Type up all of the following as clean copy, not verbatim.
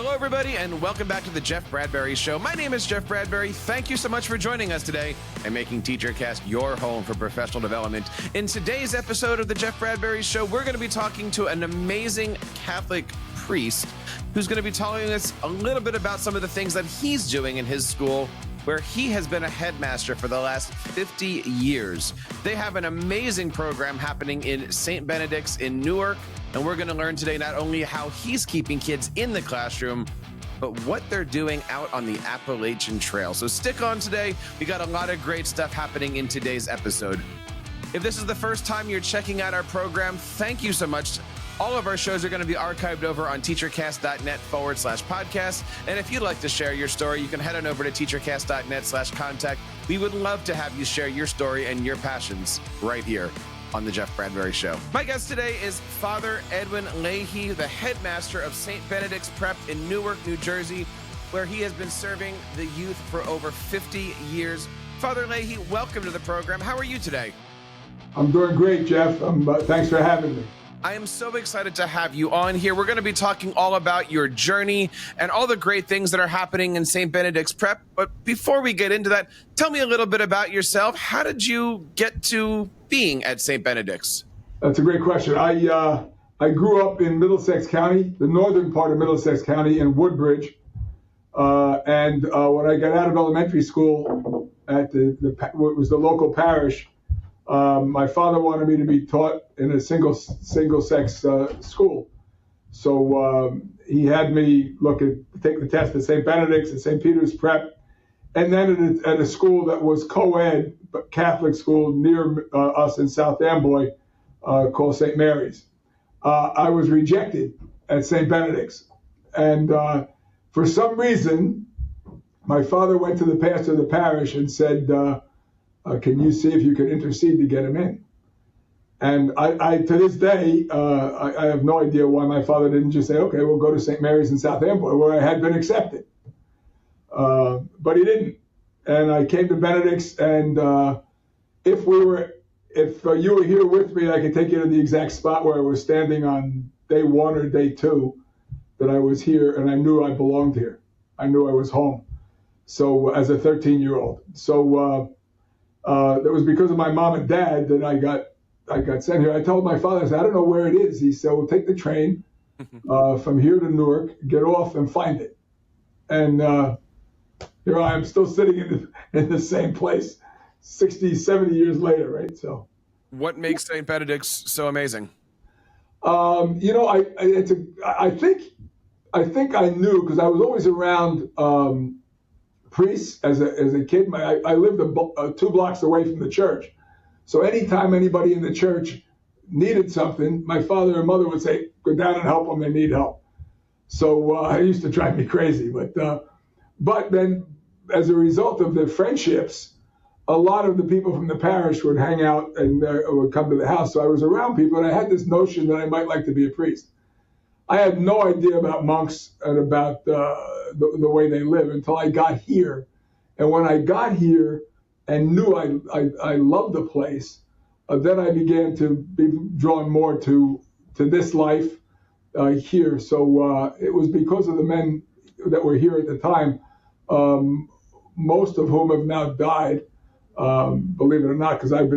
Hello, everybody, and welcome back to the Jeff Bradbury Show. My name is Jeff Bradbury. Thank you so much for joining us today and making TeacherCast your home for professional development. In today's episode of the Jeff Bradbury Show, we're going to be talking to an amazing Catholic priest who's going to be telling us a little bit about some of the things that he's doing in his school, where he has been a headmaster for the last 50 years. They have an amazing program happening in St. Benedict's in Newark, and we're going to learn today not only how he's keeping kids in the classroom, but what they're doing out on the Appalachian Trail. So stick on today. We got a lot of great stuff happening in today's episode. If this is the first time you're checking out our program, thank you so much. All of our shows are going to be archived over on teachercast.net/podcast. And if you'd like to share your story, you can head on over to teachercast.net/contact. We would love to have you share your story and your passions right here on the Jeff Bradbury Show. My guest today is Father Edwin Leahy, the headmaster of St. Benedict's Prep in Newark, New Jersey, where he has been serving the youth for over 50 years. Father Leahy, welcome to the program. How are you today? I'm doing great, Jeff. Thanks for having me. I am so excited to have you on here. We're going to be talking all about your journey and all the great things that are happening in St. Benedict's Prep. But before we get into that, tell me a little bit about yourself. How did you get to being at St. Benedict's? That's a great question. I grew up in Middlesex County, the northern part of Middlesex County in Woodbridge. And when I got out of elementary school at what was the local parish, my father wanted me to be taught in a single-sex school. So he had me take the test at St. Benedict's and St. Peter's Prep, and then at a school that was co-ed, but Catholic school near us in South Amboy called St. Mary's. I was rejected at St. Benedict's. And for some reason, my father went to the pastor of the parish and said, can you see if you can intercede to get him in? And I to this day, I have no idea why my father didn't just say, okay, we'll go to St. Mary's in South Amboy, where I had been accepted. But he didn't. And I came to Benedict's, and if you were here with me, I could take you to the exact spot where I was standing on day 1 or day 2 that I was here, and I knew I belonged here. I knew I was home. So as a 13-year-old. So that was because of my mom and dad that I got sent here. I told my father, I said, I don't know where it is. He said, well, take the train from here to Newark, get off and find it. And here I am still sitting in the same place 60, 70 years later, right? So, what makes St. Benedict's so amazing? I think I knew, because I was always around priests as a kid. I lived 2 blocks away from the church. So anytime anybody in the church needed something, my father and mother would say, go down and help them, they need help. So it used to drive me crazy. But then as a result of the friendships, a lot of the people from the parish would hang out and would come to the house. So I was around people, and I had this notion that I might like to be a priest. I had no idea about monks and about the way they live until I got here. And when I got here and knew I loved the place, then I began to be drawn more to this life here. So it was because of the men that were here at the time, most of whom have now died, believe it or not, because I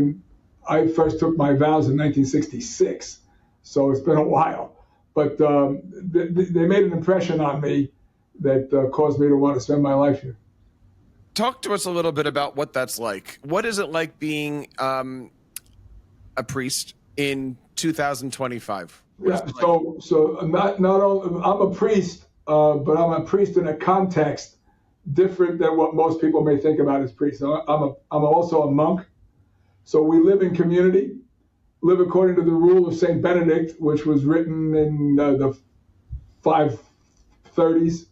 first took my vows in 1966. So it's been a while. But they made an impression on me that caused me to want to spend my life here. Talk to us a little bit about what that's like. What is it like being a priest in 2025? Yeah, so not only I'm a priest, but I'm a priest in a context different than what most people may think about as priests. I'm also a monk. So we live in community. Live according to the rule of St. Benedict, which was written in the 530s.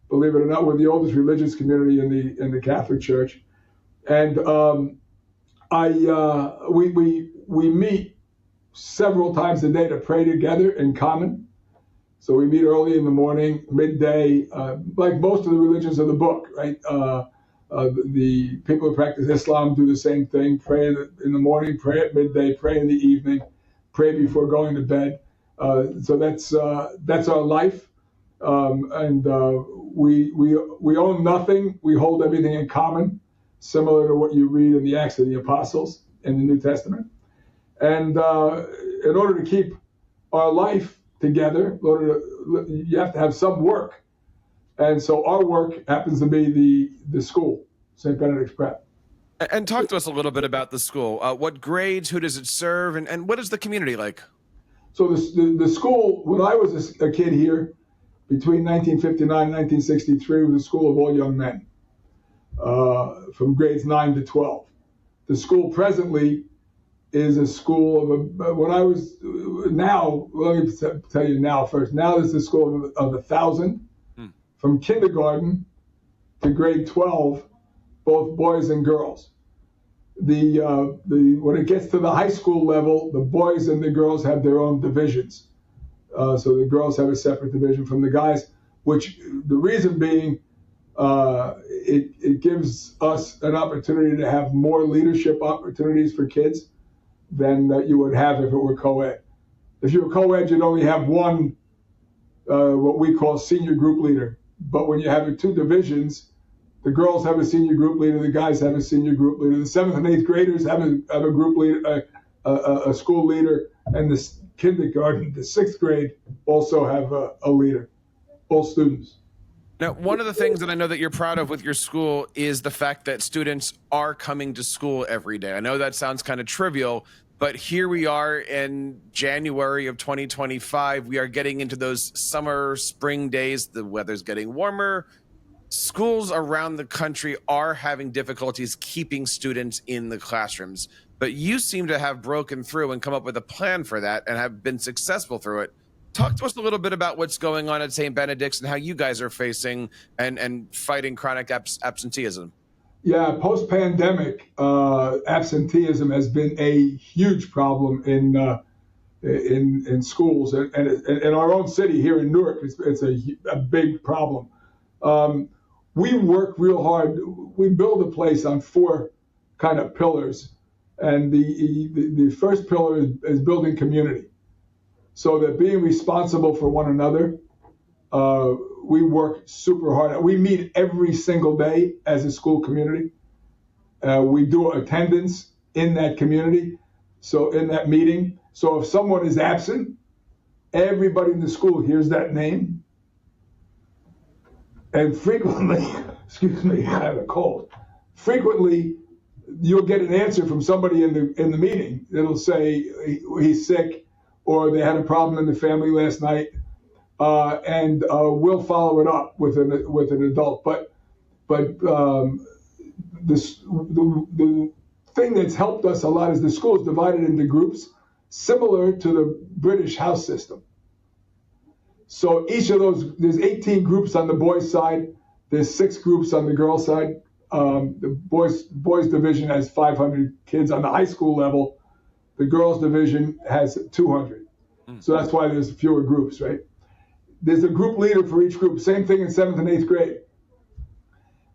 Believe it or not, we're the oldest religious community in the Catholic Church, and we meet several times a day to pray together in common. So we meet early in the morning, midday, like most of the religions of the book, right? The people who practice Islam do the same thing, pray in the morning, pray at midday, pray in the evening, pray before going to bed. So that's our life. And we own nothing. We hold everything in common, similar to what you read in the Acts of the Apostles in the New Testament. And in order to keep our life together, you have to have some work. And so our work happens to be the school, St. Benedict's Prep. And talk to us a little bit about the school. What grades, who does it serve, and what is the community like? So the school, when I was a kid here, between 1959 and 1963, was a school of all young men, from grades 9 to 12. The school presently is a school of when I was now. Let me tell you now first. Now this is a school of 1,000, from kindergarten to grade 12, both boys and girls. When it gets to the high school level, the boys and the girls have their own divisions. So the girls have a separate division from the guys, which the reason being, it gives us an opportunity to have more leadership opportunities for kids than you would have if it were co-ed. If you were co-ed, you'd only have one, what we call senior group leader. But when you have two divisions, the girls have a senior group leader, the guys have a senior group leader. The 7th and 8th graders have a group leader, a school leader, and the kindergarten, the 6th grade also have a leader, all students. Now, one of the things that I know that you're proud of with your school is the fact that students are coming to school every day. I know that sounds kind of trivial, but here we are in January of 2025. We are getting into those summer, spring days. The weather's getting warmer. Schools around the country are having difficulties keeping students in the classrooms, but you seem to have broken through and come up with a plan for that and have been successful through it. Talk to us a little bit about what's going on at St. Benedict's and how you guys are facing and fighting chronic absenteeism. Yeah, post-pandemic, absenteeism has been a huge problem in schools, and in our own city here in Newark, it's a big problem. We work real hard. We build a place on 4 kind of pillars, and the first pillar is building community, so that being responsible for one another. We work super hard. We meet every single day as a school community. We do attendance in that community, so in that meeting. So if someone is absent, everybody in the school hears that name. And frequently, excuse me, I have a cold. Frequently, you'll get an answer from somebody in the meeting. It'll say he's sick, or they had a problem in the family last night, and we'll follow it up with an adult. But the thing that's helped us a lot is the school is divided into groups, similar to the British house system. So each of those, there's 18 groups on the boys' side. There's 6 groups on the girls' side. The boys division has 500 kids on the high school level. The girls division has 200. So that's why there's fewer groups, right? There's a group leader for each group. Same thing in 7th and 8th grade.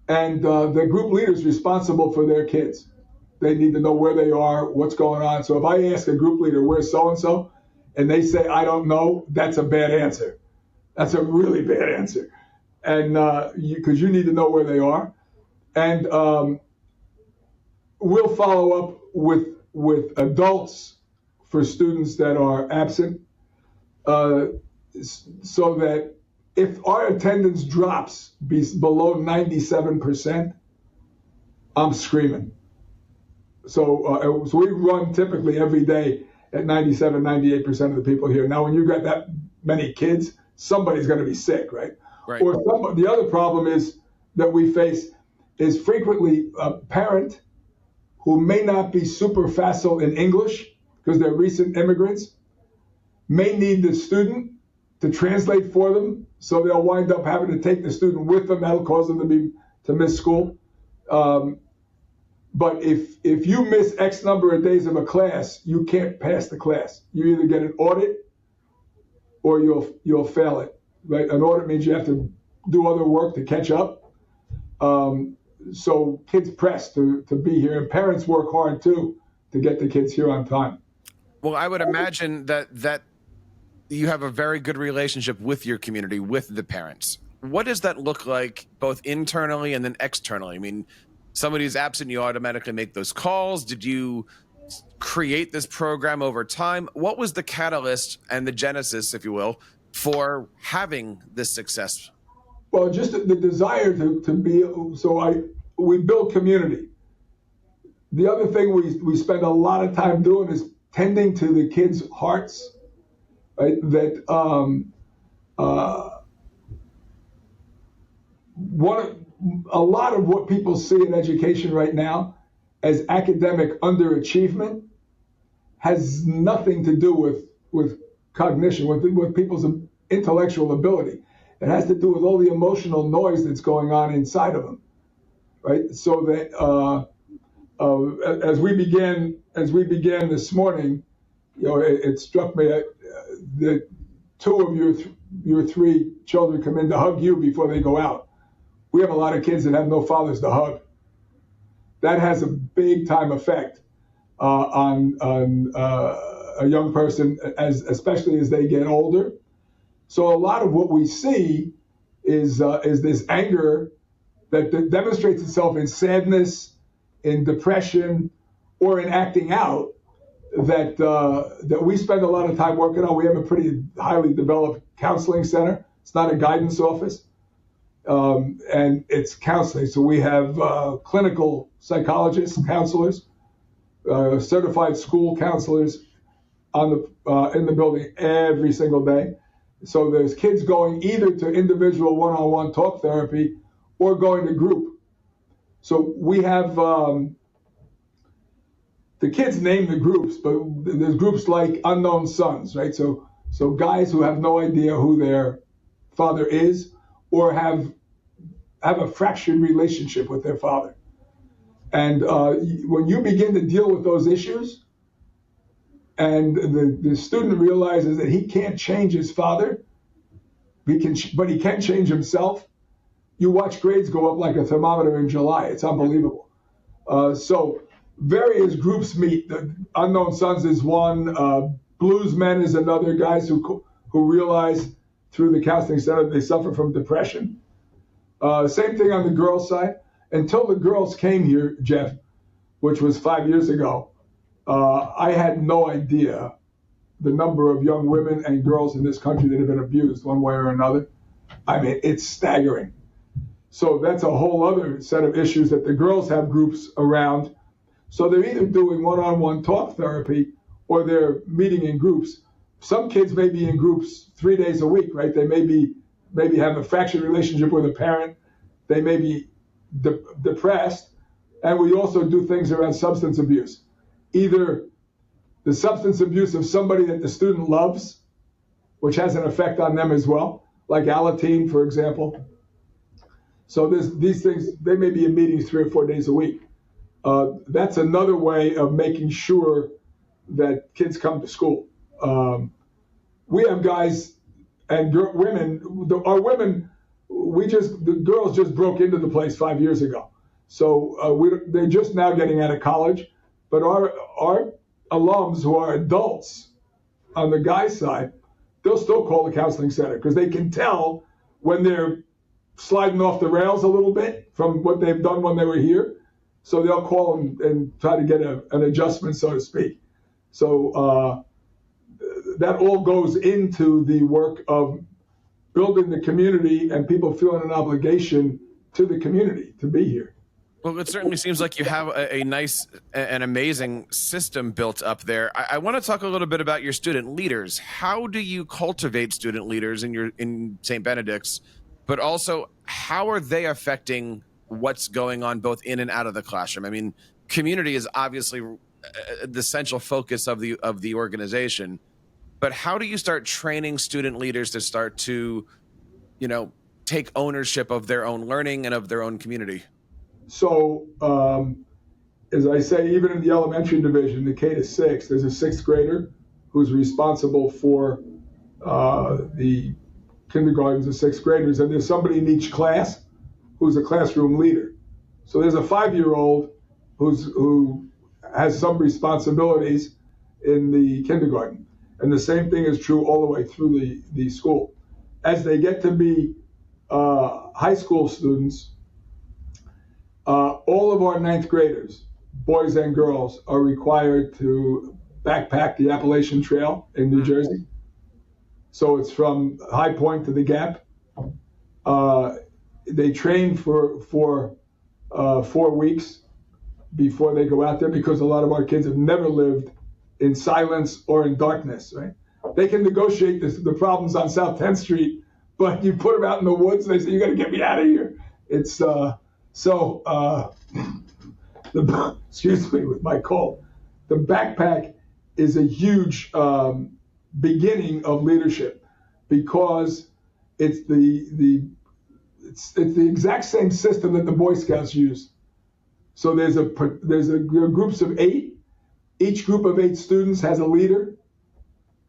And the group leader is responsible for their kids. They need to know where they are, what's going on. So if I ask a group leader, where's so-and-so? And they say, I don't know, that's a bad answer. That's a really bad answer. And because you need to know where they are. And we'll follow up with adults for students that are absent, so that if our attendance drops below 97%, I'm screaming. So we run typically every day at 97, 98% of the people here. Now, when you've got that many kids, somebody's going to be sick, right? Right. Or the other problem is that we face is frequently a parent who may not be super facile in English because they're recent immigrants, may need the student to translate for them, so they'll wind up having to take the student with them. That'll cause them to miss school. But if you miss X number of days of a class, you can't pass the class. You either get an audit or you'll fail it. Right? An audit means you have to do other work to catch up. So kids press to be here, and parents work hard too to get the kids here on time. Well, I would imagine that you have a very good relationship with your community, with the parents. What does that look like both internally and then externally? I mean, somebody's absent, you automatically make those calls. Did you create this program over time? What was the catalyst and the genesis, if you will, for having this success? Well, just the desire to be, we build community. The other thing we spend a lot of time doing is tending to the kids' hearts, right? That a lot of what people see in education right now as academic underachievement has nothing to do with cognition, with people's intellectual ability. It has to do with all the emotional noise that's going on inside of them, right? So that as we began this morning, it struck me that two of your three children come in to hug you before they go out. We have a lot of kids that have no fathers to hug. That has a big time effect on a young person, especially as they get older. So a lot of what we see is this anger that demonstrates itself in sadness, in depression, or in acting out. That we spend a lot of time working on. We have a pretty highly developed counseling center. It's not a guidance office, and it's counseling. So we have clinical psychologists, counselors, certified school counselors in the building every single day. So there's kids going either to individual one-on-one talk therapy or going to group. So we have the kids name the groups, but there's groups like Unknown Sons, right? So guys who have no idea who their father is or have a fractured relationship with their father. And when you begin to deal with those issues, and the student realizes that he can't change his father, but he can change himself, you watch grades go up like a thermometer in July. It's unbelievable. So various groups meet. The Unknown Sons is one. Blues Men is another. Guys who realize through the counseling center they suffer from depression. Same thing on the girls' side. Until the girls came here, Jeff, which was 5 years ago, I had no idea the number of young women and girls in this country that have been abused one way or another. I mean, it's staggering. So that's a whole other set of issues that the girls have groups around. So they're either doing one-on-one talk therapy or they're meeting in groups. Some kids may be in groups 3 days a week, right? They maybe have a fractured relationship with a parent. They may be depressed. And we also do things around substance abuse. Either the substance abuse of somebody that the student loves, which has an effect on them as well, like Alateen, for example. So these things, they may be in meetings 3 or 4 days a week. That's another way of making sure that kids come to school. We have guys and women, our women, the girls just broke into the place 5 years ago. So they're just now getting out of college, but our alums who are adults on the guys' side, they'll still call the counseling center because they can tell when they're sliding off the rails a little bit from what they've done when they were here. So they'll call and try to get an adjustment, so to speak. So that all goes into the work of building the community and people feeling an obligation to the community to be here. Well, it certainly seems like you have a nice and amazing system built up there. I want to talk a little bit about your student leaders. How do you cultivate student leaders in St. Benedict's, but also how are they affecting what's going on both in and out of the classroom? I mean, community is obviously the central focus of the organization, but how do you start training student leaders to start to, take ownership of their own learning and of their own community? So, as I say, even in the elementary division, the K to 6, there's a 6th grader who's responsible for the kindergartens and 6th graders, and there's somebody in each class who's a classroom leader. So there's a 5-year-old who has some responsibilities in the kindergarten. And the same thing is true all the way through the school. As they get to be high school students, all of our ninth graders, boys and girls, are required to backpack the Appalachian Trail in New Jersey. So it's from High Point to the Gap. They train for 4 weeks before they go out there, because a lot of our kids have never lived in silence or in darkness, right? They can negotiate the problems on South 10th Street, but you put them out in the woods, they say, you got to get me out of here. It's excuse me with my cold. The backpack is a huge beginning of leadership, because it's the exact same system that the Boy Scouts use. So there are groups of 8. Each group of 8 students has a leader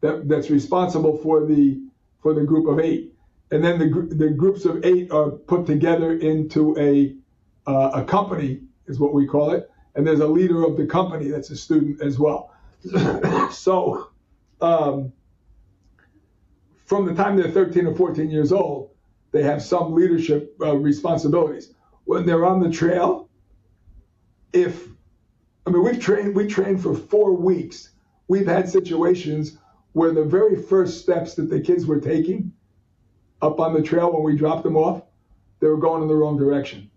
that's responsible for the group of 8, and then the groups of 8 are put together into a company, is what we call it, and there's a leader of the company that's a student as well. So from the time they're 13 or 14 years old, they have some leadership responsibilities. When they're on the trail, we trained for 4 weeks. We've had situations where the very first steps that the kids were taking up on the trail when we dropped them off, they were going in the wrong direction.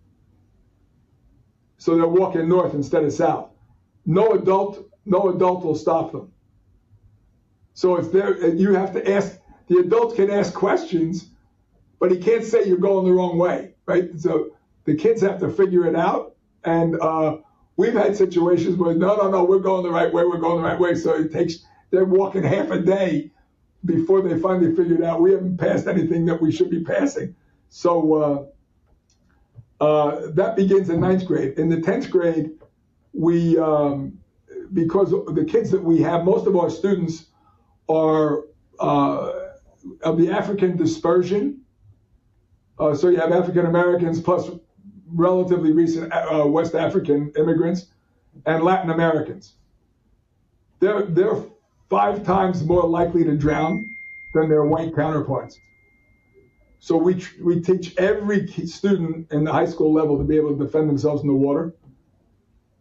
So they're walking north instead of south. No adult will stop them. So it's there. You have to ask. The adults can ask questions, but he can't say you're going the wrong way, right? So the kids have to figure it out. And we've had situations where no, we're going the right way. So they're walking half a day before they finally figured out we haven't passed anything that we should be passing. So that begins in 9th grade. In the 10th grade, we, because the kids that we have, most of our students are of the African dispersion. So you have African Americans plus relatively recent West African immigrants and Latin Americans. They're 5 times more likely to drown than their white counterparts. So we teach every student in the high school level to be able to defend themselves in the water.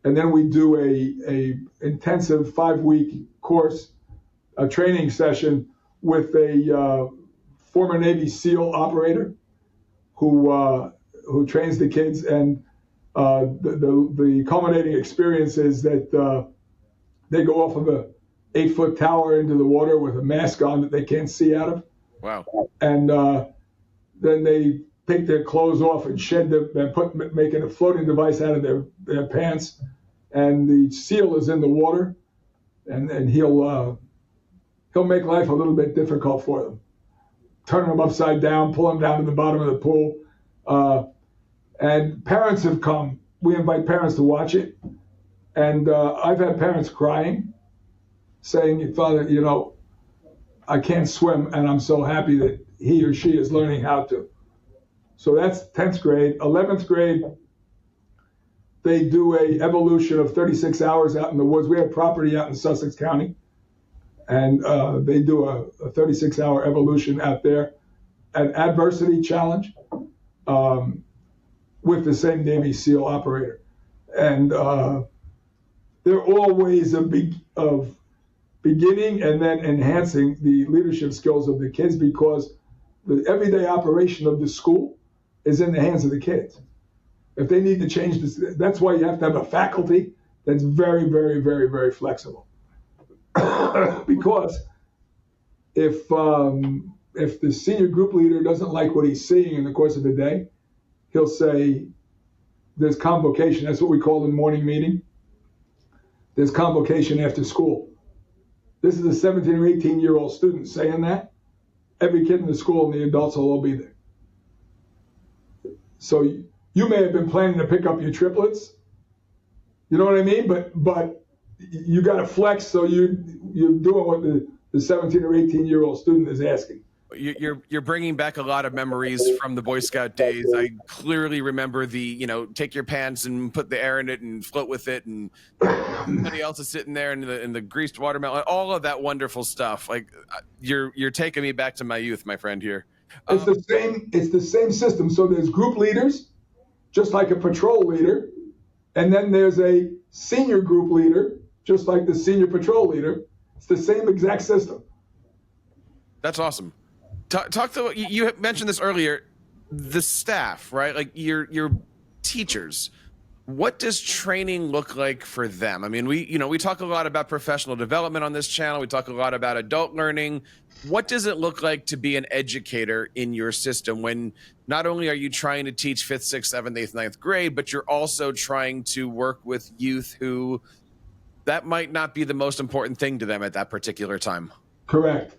And then we do a intensive 5-week course, a training session with a former Navy SEAL operator who trains the kids. And the culminating experience is that they go off of a 8-foot tower into the water with a mask on that they can't see out of. Wow. And then they take their clothes off and shed them and making a floating device out of their pants. And the SEAL is in the water, and he'll make life a little bit difficult for them. Turn them upside down, pull them down to the bottom of the pool. And parents have come. We invite parents to watch it. And I've had parents crying, saying, Father, I can't swim, and I'm so happy that he or she is learning how to. So that's 10th grade. 11th grade, they do a evolution of 36 hours out in the woods. We have property out in Sussex County, and they do a 36-hour evolution out there, an adversity challenge with the same Navy SEAL operator. And they're all ways of beginning and then enhancing the leadership skills of the kids, because the everyday operation of the school is in the hands of the kids. If they need to change this, that's why you have to have a faculty that's very, very, very, very flexible. Because if the senior group leader doesn't like what he's seeing in the course of the day, he'll say, there's convocation. That's what we call the morning meeting. There's convocation after school. This is a 17 or 18-year-old student saying that. Every kid in the school and the adults will all be there. So you may have been planning to pick up your triplets. You know what I mean? But you got to flex, so you're doing what the 17 or 18-year-old student is asking. You're bringing back a lot of memories from the Boy Scout days. I clearly remember the, take your pants and put the air in it and float with it, and somebody else is sitting there in the greased watermelon, all of that wonderful stuff. Like you're taking me back to my youth, my friend here. It's the same system. So there's group leaders, just like a patrol leader, and then there's a senior group leader, just like the senior patrol leader. It's the same exact system. That's awesome. Talk to you mentioned this earlier, the staff, right? Like your teachers. What does training look like for them? I mean, we talk a lot about professional development on this channel. We talk a lot about adult learning. What does it look like to be an educator in your system when not only are you trying to teach 5th, 6th, 7th, 8th, 9th grade, but you're also trying to work with youth who that might not be the most important thing to them at that particular time? Correct.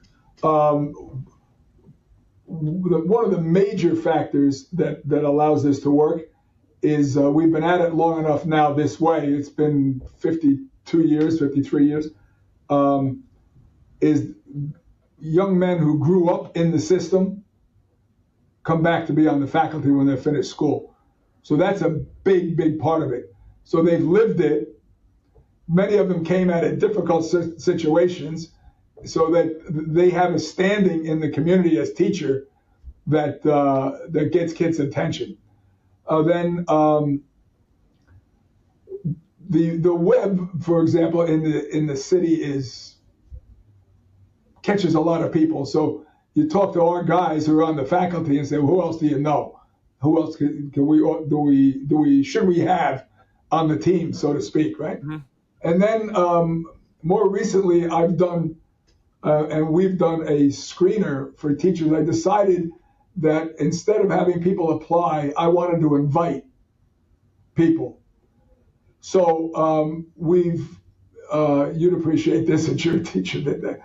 One of the major factors that allows this to work is we've been at it long enough now this way. It's been 52 years, 53 years, is young men who grew up in the system come back to be on the faculty when they're finished school. So that's a big, big part of it. So they've lived it. Many of them came out of difficult situations, so that they have a standing in the community as teacher that gets kids' attention. Then the web, for example, in the city catches a lot of people. So you talk to our guys who are on the faculty and say, well, who else do you know? Who else should we have on the team, so to speak, right? Mm-hmm. And then more recently, I've done. And we've done a screener for teachers. I decided that instead of having people apply, I wanted to invite people. So you'd appreciate this that you're a teacher, that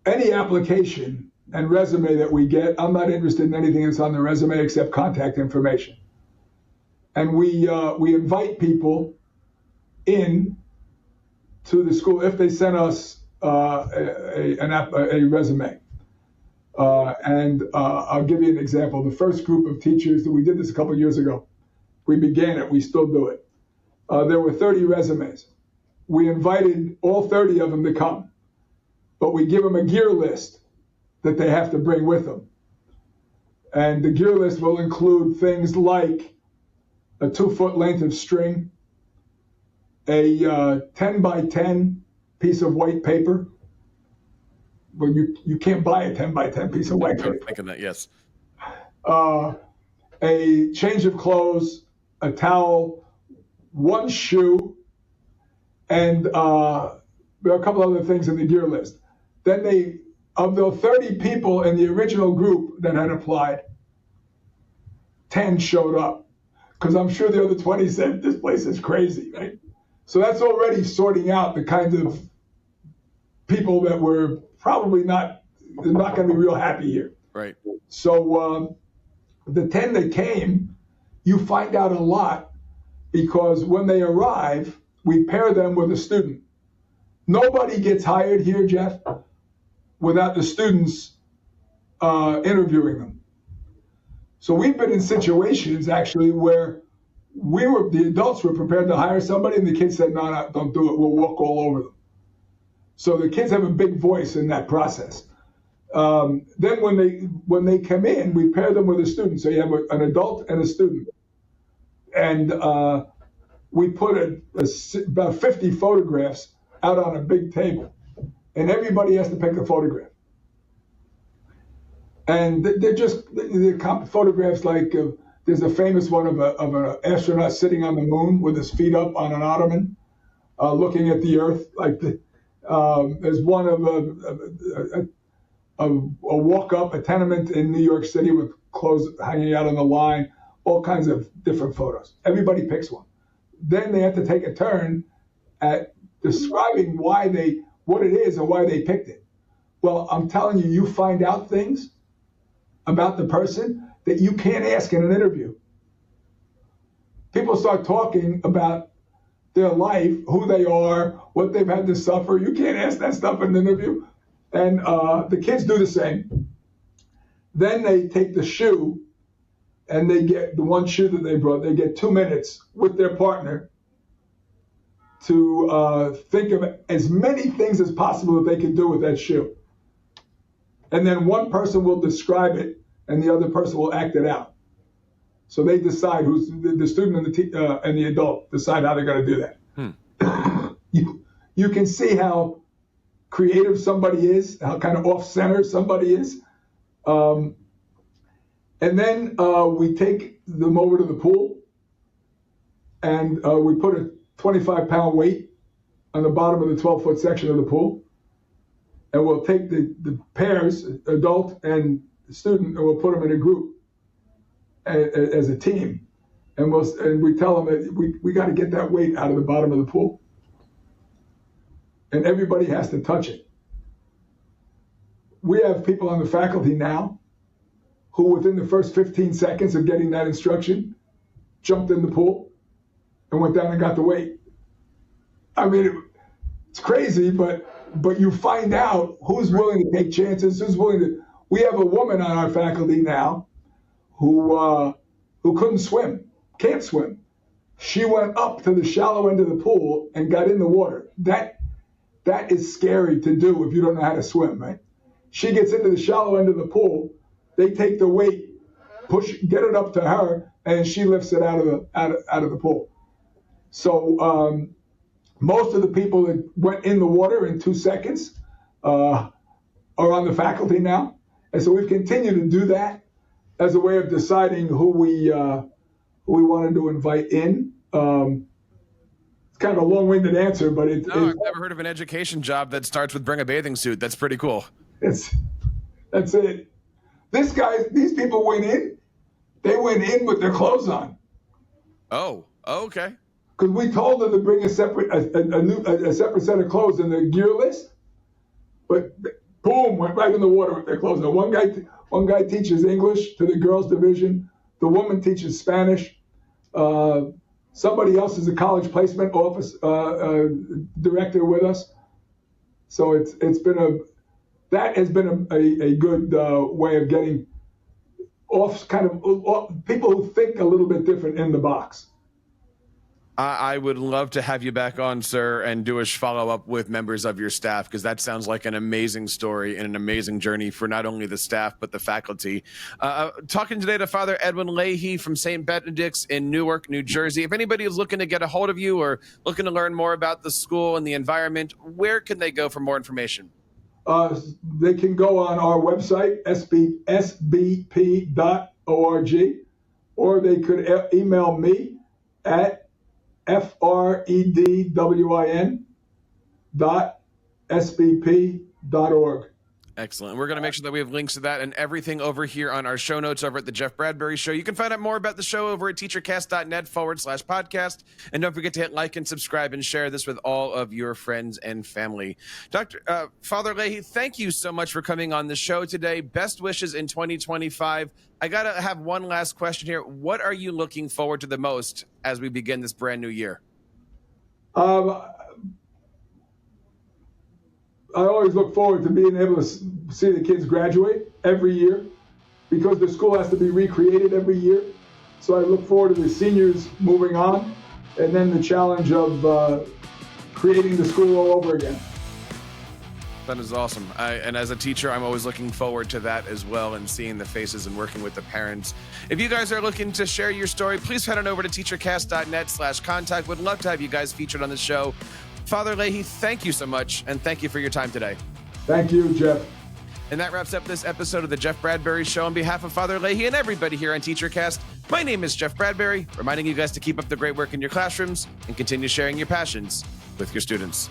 any application and resume that we get, I'm not interested in anything that's on the resume except contact information. And we invite people in to the school if they send us a resume. And I'll give you an example. The first group of teachers, we did this a couple of years ago. We began it, we still do it. There were 30 resumes. We invited all 30 of them to come, but we give them a gear list that they have to bring with them. And the gear list will include things like a 2-foot length of string, a 10 by 10 piece of white paper. Well, you can't buy a 10 by 10 piece of white paper. Thinking that, yes. A change of clothes, a towel, 1 shoe, and there are a couple other things in the gear list. Then of the 30 people in the original group that had applied, 10 showed up. Because I'm sure the other 20 said, this place is crazy, right? So that's already sorting out the kind of people that were probably not going to be real happy here. Right. So the 10 that came, you find out a lot because when they arrive, we pair them with a student. Nobody gets hired here, Jeff, without the students interviewing them. So we've been in situations actually where the adults were prepared to hire somebody and the kids said, no, don't do it. We'll walk all over them. So the kids have a big voice in that process. Then when they come in, we pair them with a student. So you have an adult and a student. And we put about 50 photographs out on a big table. And everybody has to pick a photograph. And they're photographs like there's a famous one of an astronaut sitting on the moon with his feet up on an ottoman, looking at the Earth. There's one of a walk-up, a tenement in New York City with clothes hanging out on the line, all kinds of different photos. Everybody picks one. Then they have to take a turn at describing what it is and why they picked it. Well, I'm telling you, you find out things about the person that you can't ask in an interview. People start talking about their life, who they are, what they've had to suffer. You can't ask that stuff in an interview. And the kids do the same. Then they take the shoe, and they get the one shoe that they brought. They get 2 minutes with their partner to think of as many things as possible that they can do with that shoe. And then one person will describe it, and the other person will act it out. So they decide who's the student and the adult decide how they're going to do that. You can see how creative somebody is, how kind of off-center somebody is. And then we take them over to the pool, and we put a 25-pound weight on the bottom of the 12-foot section of the pool. And we'll take the pairs, adult and student, and we'll put them in a group as a team. And we tell them that we got to get that weight out of the bottom of the pool. And everybody has to touch it. We have people on the faculty now who, within the first 15 seconds of getting that instruction, jumped in the pool and went down and got the weight. I mean, it's crazy, but you find out who's willing to take chances, who's willing to. We have a woman on our faculty now who couldn't swim, can't swim. She went up to the shallow end of the pool and got in the water. That is scary to do if you don't know how to swim, right? She gets into the shallow end of the pool. They take the weight, get it up to her, and she lifts it out of the pool. So most of the people that went in the water in 2 seconds are on the faculty now, and so we've continued to do that as a way of deciding who we wanted to invite in. It's kind of a long-winded answer, but I've never heard of an education job that starts with bring a bathing suit. That's pretty cool. That's it. These people went in. They went in with their clothes on. Oh, okay. Because we told them to bring a separate set of clothes in the gear list, but boom, went right in the water with their clothes on. One guy teaches English to the girls division. The woman teaches Spanish. Somebody else is a college placement office director with us. So that has been a good way of getting off people who think a little bit different in the box. I would love to have you back on, sir, and do a follow-up with members of your staff, because that sounds like an amazing story and an amazing journey for not only the staff, but the faculty. Talking today to Father Edwin Leahy from St. Benedict's in Newark, New Jersey. If anybody is looking to get a hold of you or looking to learn more about the school and the environment, where can they go for more information? They can go on our website, sbp.org, or they could email me at fredwin.sbp.org. Excellent. We're going to make sure that we have links to that and everything over here on our show notes over at the Jeff Bradbury Show. You can find out more about the show over at teachercast.net/podcast. And don't forget to hit like and subscribe and share this with all of your friends and family. Father Leahy, thank you so much for coming on the show today. Best wishes in 2025. I got to have one last question here. What are you looking forward to the most as we begin this brand new year? I always look forward to being able to see the kids graduate every year, because the school has to be recreated every year. So I look forward to the seniors moving on, and then the challenge of creating the school all over again. That is awesome. And as a teacher, I'm always looking forward to that as well, and seeing the faces and working with the parents. If you guys are looking to share your story, please head on over to teachercast.net/contact. Would love to have you guys featured on the show. Father Leahy, thank you so much, and thank you for your time today. Thank you, Jeff. And that wraps up this episode of the Jeff Bradbury Show. On behalf of Father Leahy and everybody here on TeacherCast, my name is Jeff Bradbury, reminding you guys to keep up the great work in your classrooms and continue sharing your passions with your students.